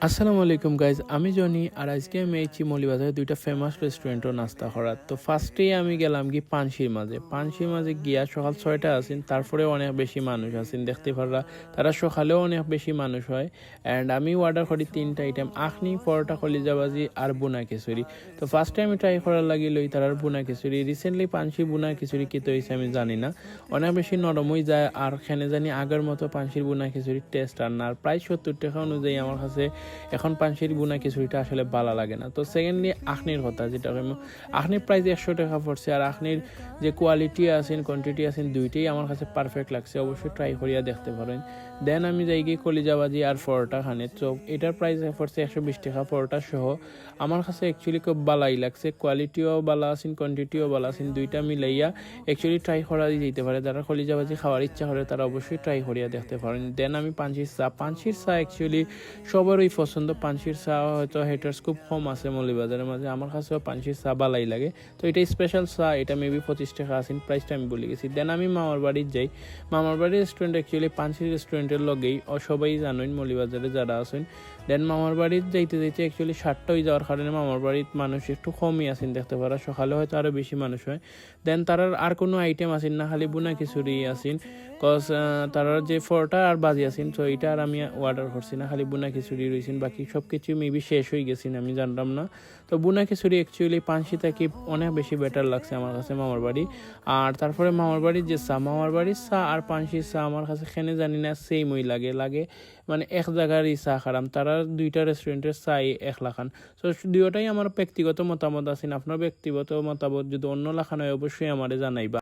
আসসালামু আলাইকুম গাইজ, আমি জনি আর আজকে আমি এইছি মৌলিবাজারে দুইটা ফেমাস রেস্টুরেন্টও নাস্তা করার। তো ফার্স্টেই আমি গেলাম কি পানশির মাঝে গিয়া সকাল 6টা আসেন, তারপরে অনেক বেশি মানুষ আছেন দেখতে পাররা। তারা সকালেও অনেক বেশি মানুষ হয়। অ্যান্ড আমি অর্ডার করি 3টা আইটেম, আখনি, পরোটা, কলিজাবাজি আর বুনা খিচুড়ি। তো ফার্স্টে আমি ট্রাই করার লাগি লই তারার বুনা খিচুড়ি। রিসেন্টলি পানশি বুনা খিচুড়ি কীতে হয়েছে আমি জানি না, অনেক বেশি নরম হয়ে যায় আর খেনে জানি আগের মতো পানশির বুনা খিচুড়ির টেস্ট আর না। আর প্রায় 70 টাকা অনুযায়ী আমার কাছে এখন পানশির বুনা খিচুড়িটা আসলে ভালো লাগে না। তো সেকেন্ডলি আখনির কথা, যেটা আখনির প্রাইস 100 টাকা পড়ছে আর আখনির যে কোয়ালিটি আছেন কোয়ান্টিটি আছেন দুইটাই আমার কাছে পারফেক্ট লাগছে, অবশ্যই ট্রাই করিয়া দেখতে পারেন। দেন আমি যাই গিয়ে কলিজাবাজি আর পরোটা খানে। তো এটার প্রাইস পড়ছে 120 টাকা পরোটা সহ। আমার কাছে অ্যাকচুয়ালি খুব ভালোই লাগছে, কোয়ালিটিও ভালো আছেন কোয়ান্টিটিও ভালো আছেন, দুইটা মিলাইয়া অ্যাকচুয়ালি ট্রাই করা যেতে পারে। যারা কলিজাবাজি খাওয়ার ইচ্ছা করে তারা অবশ্যই ট্রাই করিয়া দেখতে পারেন। দেন আমি পানশির চা অ্যাকচুয়ালি সবারই পছন্দ। পানশির চা হয়তো হেটার্স খুব কম আছে মৌলভীবাজারের মাঝে, আমার কাছেও পানশির চা ভালাই লাগে। তো এটা স্পেশাল চা, এটা মেবি 25 টাকা আছেন, প্রাইসটা আমি বলে গেছি। দেন আমি মামার বাড়ির যাই। মামার বাড়ির রেস্টুরেন্ট অ্যাকচুয়ালি পানশির রেস্টুরেন্টের লগেই সবাই জানেন মৌলভীবাজারে যারা আছেন। দেন মামার বাড়ির যাইতে অ্যাকচুয়ালি 7টা হয়ে যাওয়ার কারণে মামার বাড়ির মানুষ একটু কমই আছেন দেখতে পারা, সকালে হয়তো আরও বেশি মানুষ হয়। দেন তারার আর কোনো আইটেম আসেন না, খালি বুনা খিচুড়ি আসেন। কজ তারার যে পরোটা আর বাজি আসেন, তো এটা আর আমি অর্ডার করছি না, খালি বুনা খিচুড়ি রয়েছেন। বাকি সব কিছু মেবি শেষ হয়ে গেছেন, আমি জানতাম না। তো বুনা খিচুড়ি অ্যাকচুয়ালি পানশি থেকে অনেক বেশি বেটার লাগছে আমার কাছে মামার বাড়ি। আর তারপরে মামার বাড়ির যে চা, মামার বাড়ির চা আর পানশির চা আমার কাছে খেনে জানি না সেমই লাগে মানে এক জায়গারই চা খারাম। তারা দুইটা রেস্টুরেন্টের চাই এক লাখান। তো দুইটাই আমার ব্যক্তিগত মতামত আছেন, আপনার ব্যক্তিগত মতামত যদি অন্য লাখান হয় অবশ্যই আমারে জানাইবা।